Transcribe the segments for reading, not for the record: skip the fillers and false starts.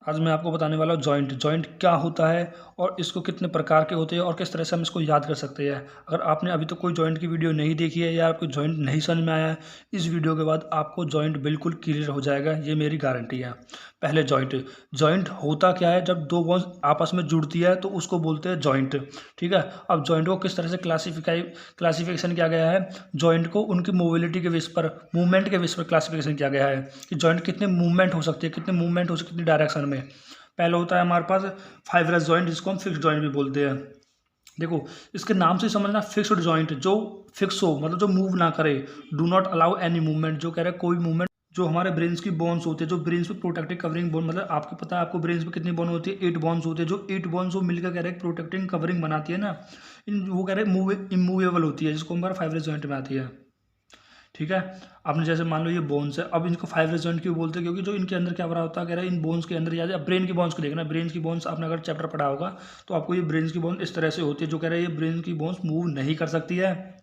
आज मैं आपको बताने वाला हूँ जॉइंट। जॉइंट क्या होता है और इसको कितने प्रकार के होते हैं और किस तरह से हम इसको याद कर सकते हैं। अगर आपने अभी तक कोई जॉइंट की वीडियो नहीं देखी है या आपको जॉइंट नहीं समझ में आया है, इस वीडियो के बाद आपको जॉइंट बिल्कुल क्लियर हो जाएगा, ये मेरी गारंटी है। पहले जॉइंट। जॉइंट होता क्या है, जब दो बोन्स आपस में जुड़ती है तो उसको बोलते हैं जॉइंट। ठीक है। अब जॉइंट को किस तरह से क्लासिफिकेशन किया गया है, जॉइंट को उनकी मोबिलिटी के बेस पर, मूवमेंट के बेस पर क्लासिफिकेशन किया गया है कि जॉइंट कितने मूवमेंट हो सकती है, कितने मूवमेंट हो सकती है कितनी डायरेक्शन में। पहला होता है हमारे पास फाइब्रस जॉइंट, जिसको हम फिक्स जॉइंट भी बोलते हैं। देखो, इसके नाम से समझना, फिक्स्ड जॉइंट जो फिक्स हो, मतलब जो मूव ना करे, do not allow any movement, जो कह रहा है कोई मूवमेंट। जो हमारे ब्रेन्स की बोन्स होते हैं, जो ब्रेन्स पे प्रोटेक्टिव कवरिंग बोन, मतलब आपको पता है आपको ब्रेन्स पे कितनी बोन होती है, 8 बोन्स होते हैं। जो 8 बोन्स वो मिलकर कह रहे हैं प्रोटेक्टिंग कवरिंग बनाती है ना, इन वो कह रहे हैं इमूवेबल होती है, जिसको हमारा फाइब्रस जॉइंट में आती है। ठीक है। आपने जैसे मान लो ये बोन्स है, अब इनको फाइब्रस जॉइंट क्यों बोलते हैं, क्योंकि जो इनके अंदर क्या भरा होता है, कह रहा है इन बोन्स के अंदर, या ब्रेन की बोन्स को देखना, ब्रेन की बोन्स आपने अगर चैप्टर पढ़ा होगा तो आपको ये ब्रेन की बोन इस तरह से होती है, जो कह रहा है ये ब्रेन की बोन्स मूव नहीं कर सकती है।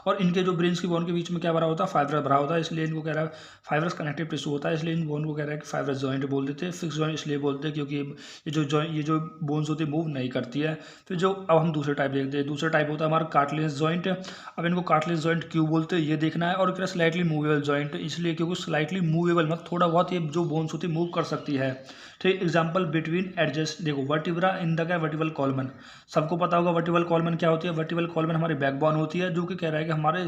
और इनके जो ब्रेन्स की बोन के बीच में क्या भरा होता है, फाइब्रस भरा होता है, इसलिए इनको कह रहा है फाइब्रस कनेक्टिव टिश्यू होता है, इसलिए इन बोन को कह रहा है कि फाइब्रस जॉइंट बोल देते हैं। फिक्स जॉइंट इसलिए बोलते हैं क्योंकि ये जो बोन्स होती है मूव नहीं करती है। फिर जो अब हम दूसरे टाइप देखते हैं, दूसरा टाइप होता है हमारा कार्टिलेज जॉइंट। अब इनको कार्टिलेज जॉइंट क्यों बोलते हैं ये देखना है। और क्या स्लाइटली मूवेबल जॉइंट, इसलिए क्योंकि स्लाइटली मूवेबल मतलब थोड़ा बहुत ये जो बोन्स होती है मूव कर सकती है। ठीक, एग्जाम्पल बिटवीन एडजस्ट, देखो वर्टिब्रा इन द क्या वर्टिबल कॉलमन, सबको पता होगा वर्टिबल कॉलमन क्या होती है। वर्टिबल कॉलमन हमारी बैकबोन होती है, जो कि कह रहा है कि हमारे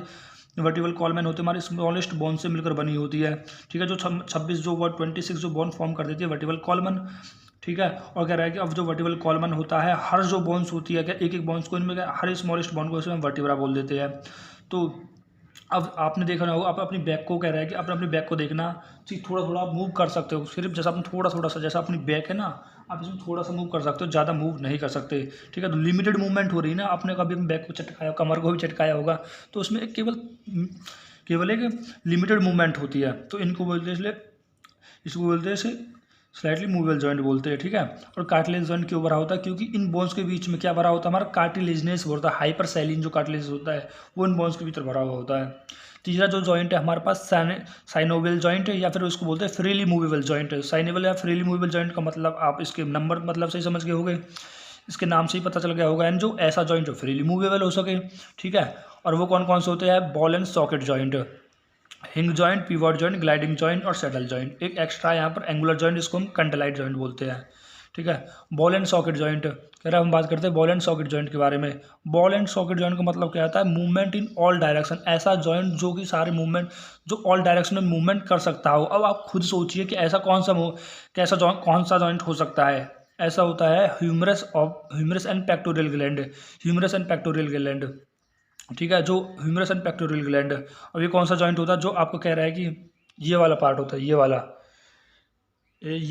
वर्टिबल कॉलमन होते हैं हमारे स्मॉलेस्ट बोन से मिलकर बनी होती है। ठीक है। जो 26 जो 26 जो बोन फॉर्म कर देती है वर्टिबल कॉलमन। ठीक है। और कह रहा है कि अब जो वर्टिबल कॉलमन होता है, हर जो बोन्स होती है, क्या एक एक बोन्स को इनमें हर स्मॉलेस्ट बोन को इसमें वर्टिब्रा बोल देते हैं। तो अब आपने देखा ना होगा, आप अपनी बैक को कह रहा है कि अपने अपनी बैक को देखना, ठीक थोड़ा थोड़ा मूव कर सकते हो, सिर्फ जैसा अपने थोड़ा थोड़ा सा, जैसा अपनी बैक है ना, आप इसमें थोड़ा सा मूव कर सकते हो, ज़्यादा मूव नहीं कर सकते। ठीक है। तो लिमिटेड मूवमेंट हो रही है ना, आपने कभी अपनी बैक को चटकाया, कमर को भी चटकाया होगा, तो उसमें केवल केवल एक लिमिटेड मूवमेंट होती है। तो इनको बोलते हैं, इसलिए इसको बोलते हैं इसे स्लाइटली मूवेबल जॉइंट बोलते हैं। ठीक है। और कार्टिलेज जॉइंट क्यों भरा होता है, क्योंकि इन बोन्स के बीच में क्या भरा होता है, हमारा कार्टिलेजनेस होता है, हाइपरसेलिन जो कार्टिलेज होता है वो इन बोन्स के भीतर भरा हुआ होता है। तीसरा जो जॉइंट है हमारे पास साइनोवियल जॉइंट है, या फिर उसको बोलते हैं फ्रीली मूवेबल जॉइंट। साइनोवियल या फ्रीली मूवेबल जॉइंट का मतलब आप इसके नंबर मतलब से ही समझ गए होंगे, इसके नाम से ही पता चल गया होगा। एंड जो ऐसा जॉइंट जो फ्रीली मूवेबल हो सके। ठीक है। और वो कौन कौन से होते हैं, बॉल एंड सॉकेट जॉइंट, हिंग joint, pivot joint, gliding joint और सेटल जॉइंट। एक एक्स्ट्रा यहाँ पर एंगुलर जॉइंट, जिसको हम कंडलाइट जॉइंट बोलते हैं। ठीक है। बॉल एंड सॉकेट जॉइंट कह रहा है, हम बात करते हैं बॉल एंड सॉकेट जॉइंट के बारे में। बॉल एंड सॉकेट जॉइंट का मतलब क्या आता है, मूवमेंट इन ऑल डायरेक्शन, ऐसा जॉइंट जो कि सारे मूवमेंट, जो ऑल डायरेक्शन में मूवमेंट कर सकता हो। अब आप खुद सोचिए कि ऐसा कौन सा जॉइंट हो सकता है। ऐसा होता है humerus and pectoral gland, humerus and pectoral gland. ठीक है। जो ह्यूमरस एंड पेक्टोरियल ग्लैंड, अब ये कौन सा जॉइंट होता है, जो आपको कह रहा है कि ये वाला पार्ट होता है, ये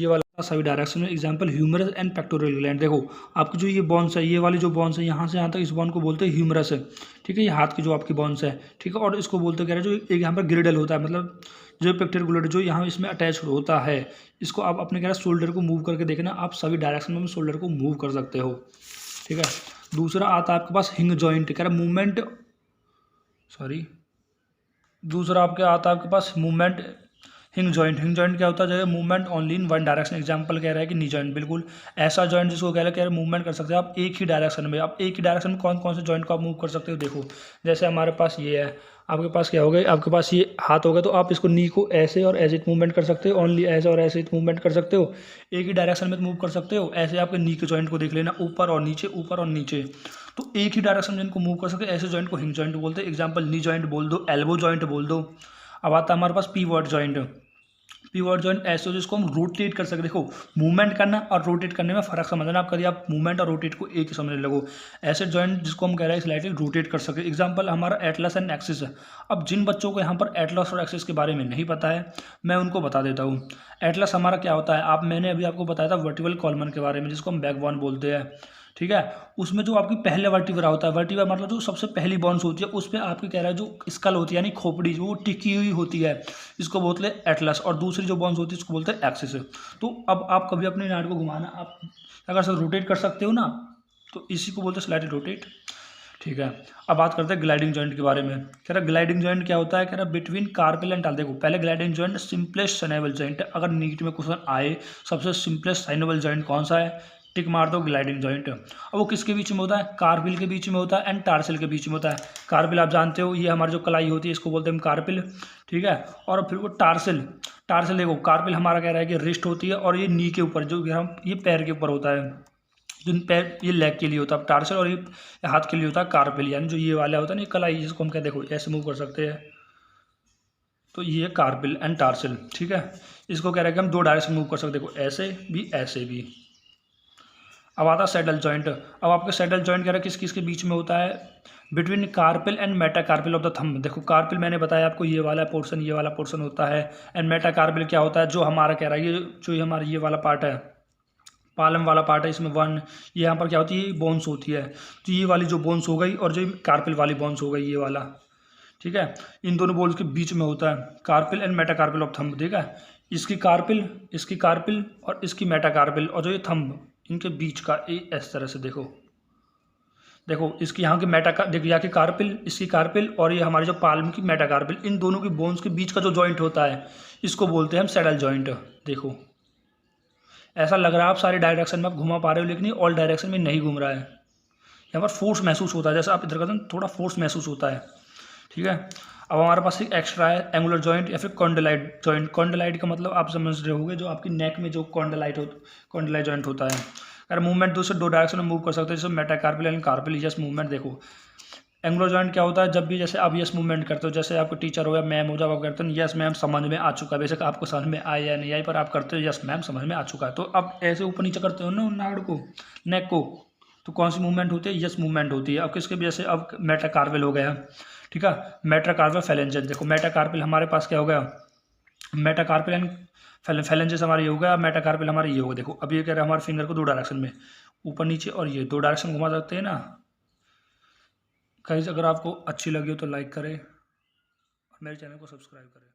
वाला सभी डायरेक्शन में। Example humerus and pectoral gland. देखो आपकी जो ये बोन्स है, ये वाली जो बोन्स है यहाँ से यहाँ तक, इस बोन को बोलते हैं ह्यूमरस है। ठीक है। ये हाथ की जो आपकी बोन्स है। ठीक है। और इसको बोलते कह रहे हैं जो एक यहाँ पर ग्रिडल होता है, मतलब जो पेक्टोरियल ग्लैंड जो यहाँ इसमें अटैच होता है, इसको आप अपने कह रहे हैं शोल्डर को मूव करके देखना, आप सभी डायरेक्शन में शोल्डर को मूव कर सकते हो। ठीक है। दूसरा आता है आपके पास हिंग जॉइंट, कह रहा है मूवमेंट, सॉरी, दूसरा आपके आता है आपके पास मूवमेंट हिंग जॉइंट। हिंग जॉइंट क्या होता है, जगह movement only in one direction. Example कह रहा है कि नी जॉइंट, बिल्कुल ऐसा जॉइंट जिसको कह रहा है मूवमेंट कर सकते हैं आप एक ही डायरेक्शन में। आप एक ही डायरेक्शन में कौन कौन से जॉइंट को आप मूव कर सकते हो, देखो जैसे हमारे पास ये है, आपके पास क्या हो गया, आपके पास ये हाथ हो गया, तो आप इसको नी को ऐसे और ऐसे मूवमेंट कर सकते हो, ओनली ऐसे और ऐसे मूवमेंट कर सकते हो, एक ही डायरेक्शन में मूव कर सकते हो। ऐसे आपके नी के जॉइंट को देख लेना, ऊपर और नीचे, ऊपर और नीचे, तो एक ही डायरेक्शन में इनको मूव कर सकते, ऐसे जॉइंट को हिंग जॉइंट बोलते हैं। एग्जाम्पल नी जॉइंट बोल दो, एल्बो जॉइंट बोल दो। अब आता है हमारे पास पीवट जॉइंट। पीवट जॉइंट ऐसे हो जिसको हम रोटेट कर सकते, देखो मूवमेंट करना और रोटेट करने में फर्क समझना। आप कभी आप मूवमेंट और रोटेट को एक ही समझने लगो। ऐसे जॉइंट जिसको हम कह रहे हैं स्लाइटली रोटेट कर सकते। एग्जांपल हमारा एटलस एंड एक्सिस है। अब जिन बच्चों को यहाँ पर एटलस और एक्सिस के बारे में नहीं पता है, मैं उनको बता देता हूँ। एटलस हमारा क्या होता है, मैंने अभी आपको बताया था वर्टिबल कॉलमन के बारे में, जिसको हम बैकबोन बोलते हैं। ठीक है। उसमें जो आपकी पहले वर्टिब्रा होता है, वर्टिब्रा मतलब जो सबसे पहली बोन्स होती है, उस पर आपकी कह रहा है जो स्कल होती है, यानी खोपड़ी जो टिकी हुई होती है, इसको बोलते हैं एटलस। और दूसरी जो बोन्स होती है इसको बोलते हैं एक्सिस। तो अब आप कभी अपने नाट को घुमाना, आप अगर सर रोटेट कर सकते हो ना, तो इसी को बोलते हैं स्लाइटली रोटेट। ठीक है। अब बात करते हैं ग्लाइडिंग जॉइंट के बारे में। कह रहा ग्लाइडिंग जॉइंट क्या होता है, कह रहा बिटवीन कार्पेल एंड टाल। देखो पहले ग्लाइडिंग जॉइंट सिंपलेस्ट साइनेबल जॉइंट है। अगर नीट में क्वेश्चन आए सबसे सिंपलेस्ट साइनेबल जॉइंट कौन सा है, टिक मार दो ग्लाइडिंग जॉइंट। अब वो किसके बीच में होता है, कार्पिल के बीच में होता है एंड टार्सल के बीच में होता है। कार्पिल आप जानते हो ये हमारी जो कलाई होती है इसको बोलते हैं हम कार्पिल, ठीक है। और फिर वो टार्सल, टार्सल देखो कार्पिल हमारा कह रहा है कि रिस्ट होती है और ये नी के ऊपर जो हम ये पैर के ऊपर होता है, जिन पैर ये लेग के लिए होता है टार्सल, और ये हाथ के लिए होता है कार्पिल, यानी जो ये वाला होता है ना कलाई जिसको हम क्या देखो ऐसे मूव कर सकते हैं, तो ये है कार्पिल एंड टार्सल, ठीक है। इसको कह रहा है कि हम दो डायरेक्शन मूव कर सकते, देखो ऐसे भी ऐसे भी। अब आता है सैडल जॉइंट। अब आपके सैडल जॉइंट कह रहा है किस किस के बीच में होता है, between carpal and metacarpal of the thumb. देखो कार्पिल मैंने बताया आपको ये वाला पोर्शन, ये वाला पोर्शन होता है, एंड मेटाकार्पिल क्या होता है, जो हमारा कह रहा है ये जो ये हमारा ये वाला पार्ट है, पालम वाला पार्ट है, इसमें वन ये यहाँ पर क्या होती है बोन्स होती है, तो ये वाली जो बोन्स हो गई और जो कार्पिल वाली बोन्स हो गई ये वाला, ठीक है। इन दोनों बोन्स के बीच में होता है carpel and metacarpal of thumb, ठीक है। इसकी कार्पिल और इसकी मेटाकार्पिल और जो ये थंब इनके बीच का इस तरह से देखो, देखो इसकी यहाँ की देखो यहाँ की कार्पिल, इसकी कार्पिल और ये हमारे जो पाल्म की मेटाकार्पिल, इन दोनों की बोन्स के बीच का जो जॉइंट होता है इसको बोलते हैं हम सैडल जॉइंट। देखो ऐसा लग रहा है आप सारे डायरेक्शन में आप घुमा पा रहे हो, लेकिन ये ऑल डायरेक्शन में नहीं घूम रहा है। यहाँ पर फोर्स महसूस होता है, जैसे आप इधर करते हैं थोड़ा फोर्स महसूस होता है, ठीक है। अब हमारे पास एक एक्स्ट्रा है एंगुलर जॉइंट या फिर कॉन्डलाइट जॉइंट। कॉन्डलाइट का मतलब आप समझ रहे होंगे जो आपकी नेक में जो कॉन्डलाइट जॉइंट होता है। अगर मूवमेंट दो डायरेक्शन में मूव कर सकते हैं, जैसे मेटाकार्पिल एंड कार्पिल यस मूवमेंट। देखो एंगुलर जॉइंट क्या होता है, जब भी जैसे आप यस मूवमेंट करते हो, जैसे आपको टीचर हो या मैम हो, जब आप करते हो यस मैम समझ में आ चुका है, बेशक आपको समझ में आए या नहीं आए पर आप करते हो यस मैम समझ में आ चुका है, तो अब ऐसे ऊपर नीचे करते हो ना नाड़ को, नेक को, तो कौन सी मूवमेंट होती है, यस मूवमेंट होती है। अब किसके वजह से, अब मेटाकार्पिल हो गया, ठीक है, मेटाकार्पिल फेलेंजेस। देखो मेटाकार्पिल हमारे पास क्या हो गया, मेटाकार्पिल एंड फेलेंजेस हमारे ये हो गया, मेटाकार्पिल हमारे ये हो गया। देखो अब ये कह रहा है हमारे फिंगर को दो डायरेक्शन में ऊपर नीचे और ये दो डायरेक्शन घुमा सकते हैं ना। गाइस अगर आपको अच्छी लगी हो तो लाइक करें और मेरे चैनल को सब्सक्राइब करें।